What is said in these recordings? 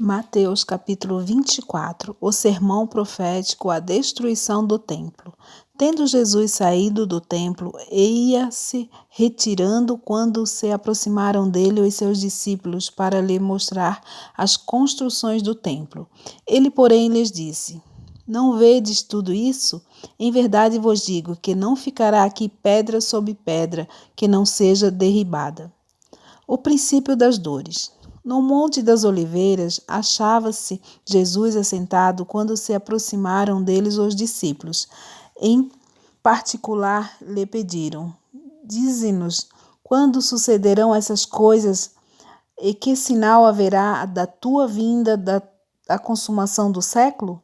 Mateus capítulo 24, o sermão profético, a destruição do templo. Tendo Jesus saído do templo, ia-se retirando quando se aproximaram dele os seus discípulos para lhe mostrar as construções do templo. Ele, porém, lhes disse: Não vedes tudo isso? Em verdade vos digo que não ficará aqui pedra sobre pedra que não seja derribada. O princípio das dores. No Monte das Oliveiras, achava-se Jesus assentado quando se aproximaram deles os discípulos. Em particular, lhe pediram: Dize-nos, quando sucederão essas coisas e que sinal haverá da tua vinda, da consumação do século?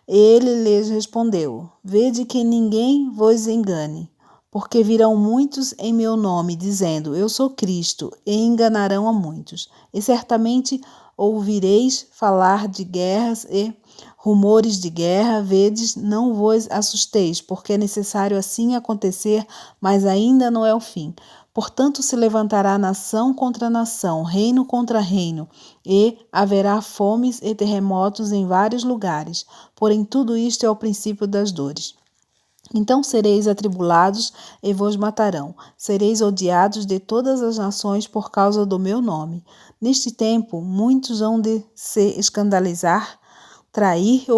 Ele lhes respondeu: Vede que ninguém vos engane. Porque virão muitos em meu nome, dizendo, Eu sou Cristo, e enganarão a muitos. E certamente ouvireis falar de guerras e rumores de guerra. Vedes, não vos assusteis, porque é necessário assim acontecer, mas ainda não é o fim. Portanto, se levantará nação contra nação, reino contra reino, e haverá fomes e terremotos em vários lugares. Porém, tudo isto é o princípio das dores. Então sereis atribulados e vos matarão. Sereis odiados de todas as nações por causa do meu nome. Neste tempo, muitos hão de se escandalizar, trair e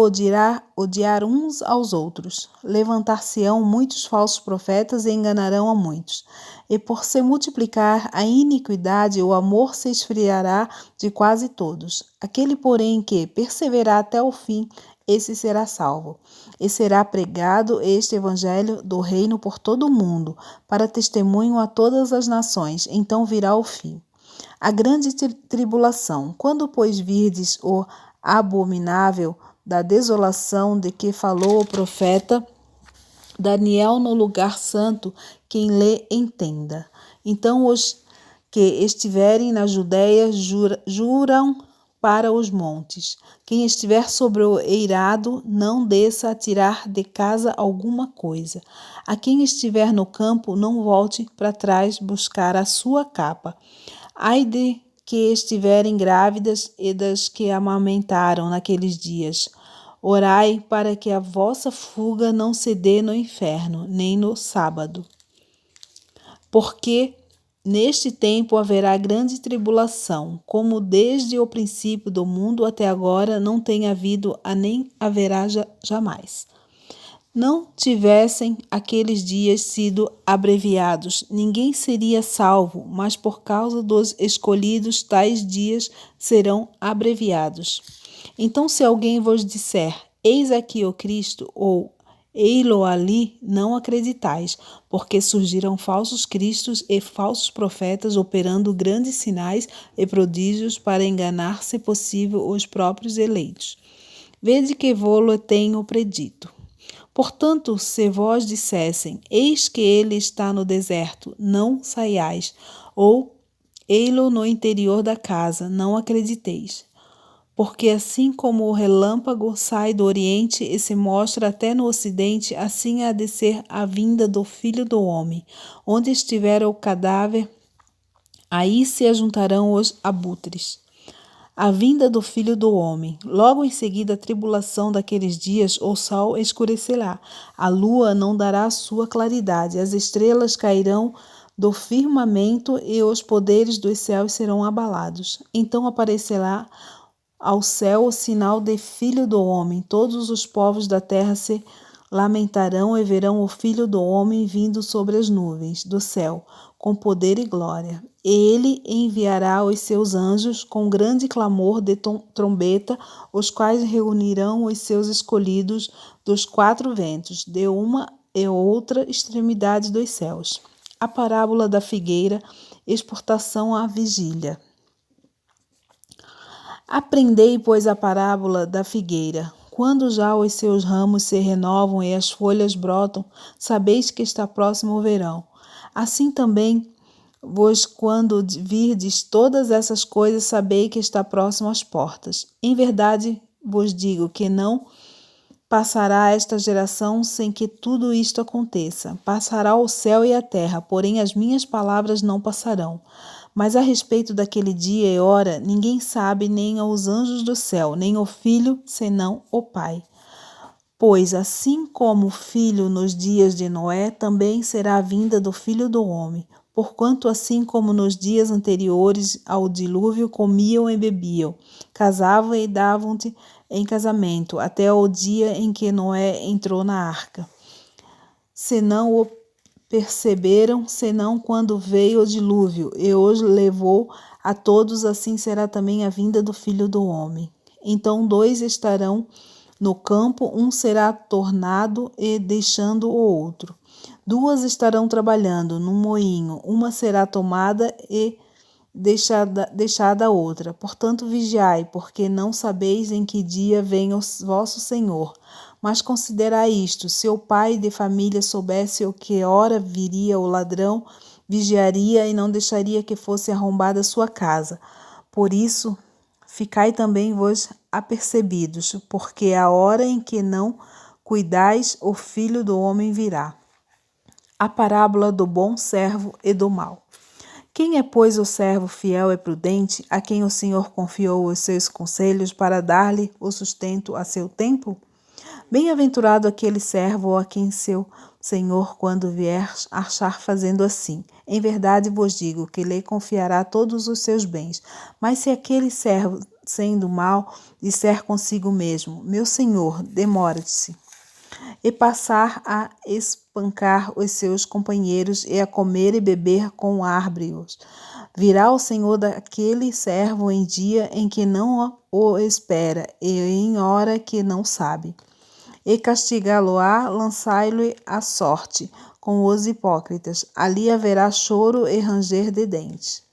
odiar uns aos outros. Levantar-se-ão muitos falsos profetas e enganarão a muitos. E por se multiplicar a iniquidade, o amor se esfriará de quase todos. Aquele, porém, que perseverar até o fim, esse será salvo. E será pregado este evangelho do reino por todo o mundo, para testemunho a todas as nações. Então virá o fim. A grande tribulação. Quando, pois, virdes o abominável da desolação de que falou o profeta Daniel no lugar santo, quem lê entenda. Então os que estiverem na Judéia juram para os montes. Quem estiver sobre o eirado, não desça a tirar de casa alguma coisa. A quem estiver no campo, não volte para trás buscar a sua capa. Ai de que estiverem grávidas e das que amamentaram naqueles dias. Orai para que a vossa fuga não se dê no inferno, nem no sábado. Porque neste tempo haverá grande tribulação, como desde o princípio do mundo até agora não tem havido, nem haverá jamais. Não tivessem aqueles dias sido abreviados, ninguém seria salvo, mas por causa dos escolhidos, tais dias serão abreviados. Então, se alguém vos disser, eis aqui o Cristo, ou ei-lo ali, não acreditais, porque surgiram falsos cristos e falsos profetas operando grandes sinais e prodígios para enganar, se possível, os próprios eleitos. Vede que vô-lo tenho predito. Portanto, se vós dissessem, eis que ele está no deserto, não saiais, ou ei-lo no interior da casa, não acrediteis. Porque assim como o relâmpago sai do oriente e se mostra até no ocidente, assim há de ser a vinda do Filho do Homem. Onde estiver o cadáver, aí se ajuntarão os abutres. A vinda do Filho do Homem. Logo em seguida a tribulação daqueles dias, o sol escurecerá, a lua não dará sua claridade, as estrelas cairão do firmamento e os poderes dos céus serão abalados. Então aparecerá ao céu o sinal de Filho do Homem. Todos os povos da terra se lamentarão e verão o Filho do Homem vindo sobre as nuvens do céu, com poder e glória. Ele enviará os seus anjos com grande clamor de trombeta, os quais reunirão os seus escolhidos dos quatro ventos, de uma e outra extremidade dos céus. A parábola da figueira, exortação à vigília. Aprendei, pois, a parábola da figueira. Quando já os seus ramos se renovam e as folhas brotam, sabeis que está próximo o verão. Assim também vós, quando virdes todas essas coisas, sabei que está próximo às portas. Em verdade vos digo que não passará esta geração sem que tudo isto aconteça. Passará o céu e a terra, porém as minhas palavras não passarão. Mas a respeito daquele dia e hora, ninguém sabe, nem os anjos do céu, nem o Filho, senão o Pai. Pois assim como o filho nos dias de Noé, também será a vinda do Filho do Homem. Porquanto assim como nos dias anteriores ao dilúvio comiam e bebiam, casavam e davam-te em casamento, até o dia em que Noé entrou na arca. Se não o perceberam, senão quando veio o dilúvio e os levou a todos, assim será também a vinda do Filho do Homem. Então 2 estarão no campo, um será tornado e deixando o outro. 2 estarão trabalhando num moinho, uma será tomada e deixada a outra. Portanto, vigiai, porque não sabeis em que dia vem o vosso Senhor. Mas considerai isto: se o pai de família soubesse o que hora viria o ladrão, vigiaria e não deixaria que fosse arrombada sua casa. Por isso, ficai também vós apercebidos, porque a hora em que não cuidais, o Filho do Homem virá. A parábola do bom servo e do mau. Quem é, pois, o servo fiel e prudente, a quem o Senhor confiou os seus conselhos para dar-lhe o sustento a seu tempo? Bem-aventurado aquele servo a quem seu Senhor, quando vier, achar fazendo assim. Em verdade vos digo que lhe confiará todos os seus bens. Mas se aquele servo, sendo mau, disser consigo mesmo: meu Senhor, demora-se, e passar a espancar os seus companheiros e a comer e beber com árbrios, virá o Senhor daquele servo em dia em que não o espera e em hora que não sabe. E castigá-lo-á, lançai-lo à sorte com os hipócritas. Ali haverá choro e ranger de dentes.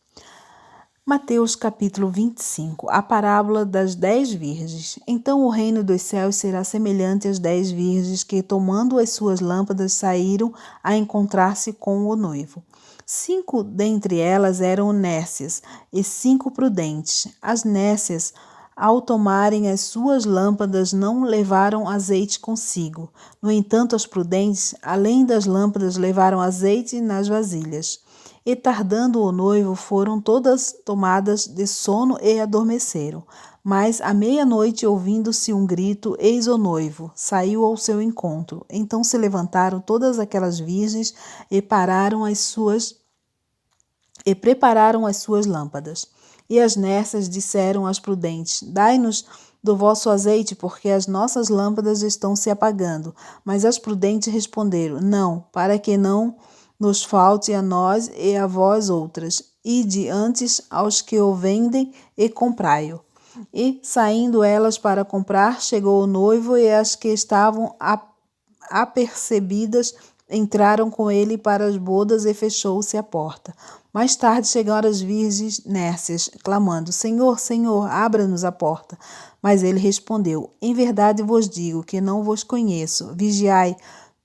Mateus capítulo 25. A parábola das 10 virgens. Então o reino dos céus será semelhante às 10 virgens que, tomando as suas lâmpadas, saíram a encontrar-se com o noivo. 5 dentre elas eram nécias e 5 prudentes. As nécias, ao tomarem as suas lâmpadas, não levaram azeite consigo. No entanto, as prudentes, além das lâmpadas, levaram azeite nas vasilhas. E tardando o noivo, foram todas tomadas de sono e adormeceram. Mas à meia-noite, ouvindo-se um grito, eis o noivo, saiu ao seu encontro. Então se levantaram todas aquelas virgens e prepararam as suas lâmpadas. E as nécias disseram às prudentes: dai-nos do vosso azeite, porque as nossas lâmpadas estão se apagando. Mas as prudentes responderam: não, para que não nos falte a nós e a vós outras. Ide antes aos que o vendem e comprai-o. E, saindo elas para comprar, chegou o noivo, e as que estavam apercebidas entraram com ele para as bodas, e fechou-se a porta. Mais tarde chegaram as virgens nécias, clamando: Senhor, Senhor, abra-nos a porta. Mas ele respondeu: em verdade vos digo que não vos conheço. Vigiai,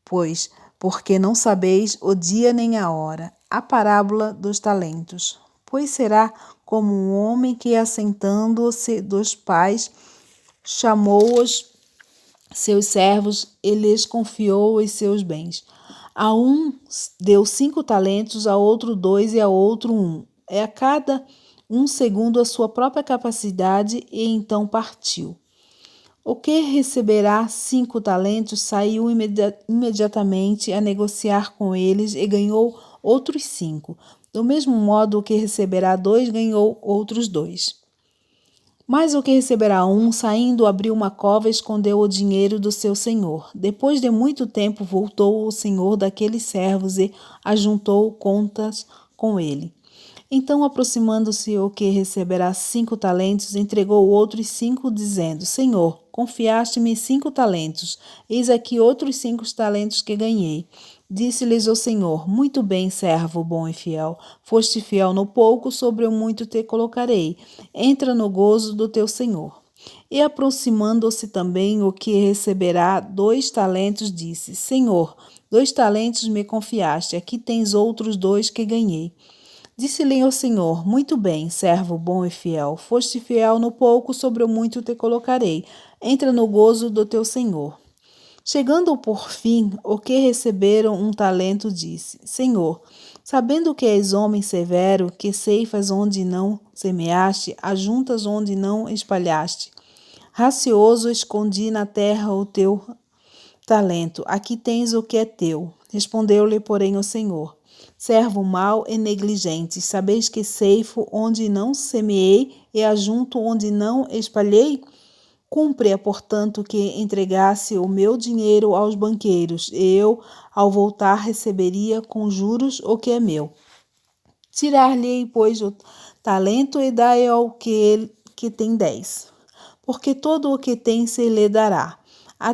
pois, porque não sabeis o dia nem a hora. A parábola dos talentos. Pois será como um homem que, assentando-se dos pais, chamou os seus servos e lhes confiou os seus bens. A um deu 5 talentos, a outro 2 e a outro 1. A cada um segundo a sua própria capacidade, e então partiu. O que receberá 5 talentos saiu imediatamente a negociar com eles e ganhou outros 5. Do mesmo modo, o que receberá 2 ganhou outros 2. Mas o que receberá 1, saindo, abriu uma cova e escondeu o dinheiro do seu senhor. Depois de muito tempo, voltou o senhor daqueles servos e ajuntou contas com ele. Então, aproximando-se o que receberá 5 talentos, entregou outros 5, dizendo: Senhor, confiaste-me 5 talentos, eis aqui outros 5 talentos que ganhei. Disse-lhes o Senhor: muito bem, servo bom e fiel. Foste fiel no pouco, sobre o muito te colocarei. Entra no gozo do teu Senhor. E aproximando-se também o que receberá 2 talentos, disse: Senhor, 2 talentos me confiaste, aqui tens outros 2 que ganhei. Disse-lhe o Senhor: muito bem, servo bom e fiel. Foste fiel no pouco, sobre o muito te colocarei. Entra no gozo do teu Senhor. Chegando por fim, o que receberam 1 talento disse: Senhor, Sabendo que és homem severo, que ceifas onde não semeaste, ajuntas onde não espalhaste. Racioso, escondi na terra o teu talento. Aqui tens o que é teu. Respondeu-lhe, porém, o Senhor: servo mau e negligente, sabeis que ceifo onde não semeei e ajunto onde não espalhei? Cumpre-a, portanto, que entregasse o meu dinheiro aos banqueiros, e eu, ao voltar, receberia com juros o que é meu. Tirar-lhe, pois, o talento e dai ao que tem 10. Porque todo o que tem se lhe dará,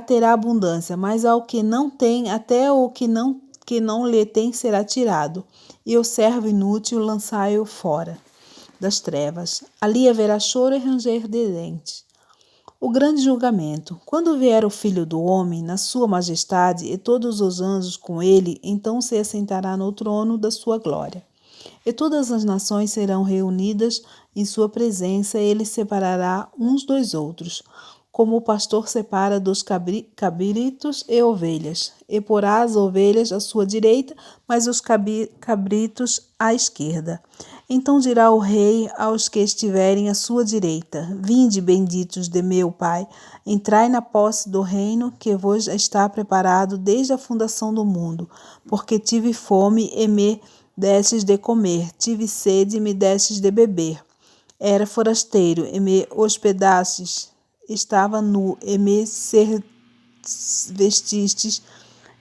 terá abundância, mas ao que não tem, até o que não lhe tem será tirado. E o servo inútil lançai-o fora das trevas. Ali haverá choro e ranger de dentes. O grande julgamento. Quando vier o Filho do Homem, na sua majestade, e todos os anjos com ele, então se assentará no trono da sua glória. E todas as nações serão reunidas em sua presença, e ele separará uns dos outros, como o pastor separa dos cabritos e ovelhas, e porá as ovelhas à sua direita, mas os cabritos à esquerda. Então dirá o rei aos que estiverem à sua direita: vinde, benditos de meu Pai, entrai na posse do reino que vos está preparado desde a fundação do mundo, porque tive fome e me destes de comer, tive sede e me destes de beber. Era forasteiro e me hospedastes, estava nu e me vestistes,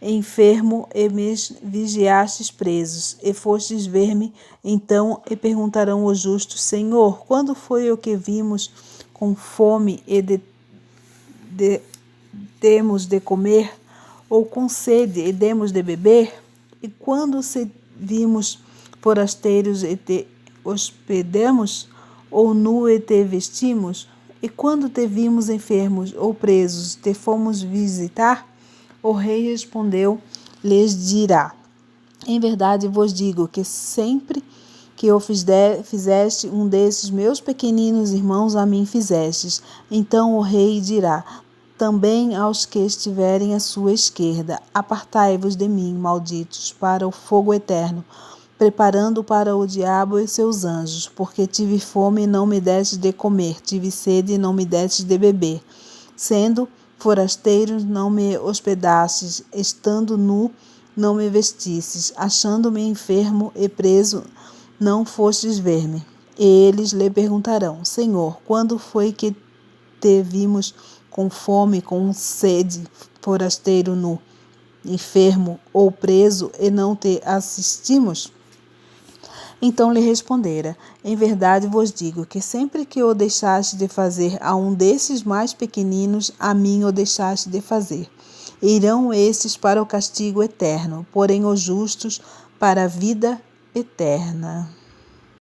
enfermo e me vigiastes presos, e fostes ver-me. Então e perguntarão os justos: Senhor, quando foi o que vimos com fome e demos de comer, ou com sede e demos de beber? E quando se vimos forasteiros e te hospedamos, ou nu e te vestimos? E quando te vimos enfermos ou presos, te fomos visitar? O rei respondeu, lhes dirá: em verdade vos digo que sempre que o fizeste um desses meus pequeninos irmãos, a mim fizestes. Então o rei dirá também aos que estiverem à sua esquerda: apartai-vos de mim, malditos, para o fogo eterno, preparando para o diabo e seus anjos, porque tive fome e não me destes de comer, tive sede e não me destes de beber, sendo forasteiros não me hospedastes, estando nu não me vestistes, achando-me enfermo e preso não fostes ver-me. E eles lhe perguntarão: Senhor, quando foi que te vimos com fome, com sede, forasteiro nu, enfermo ou preso, e não te assistimos? Então lhe respondera: em verdade vos digo que sempre que o deixaste de fazer a um desses mais pequeninos, a mim o deixaste de fazer. Irão estes para o castigo eterno, porém os justos para a vida eterna.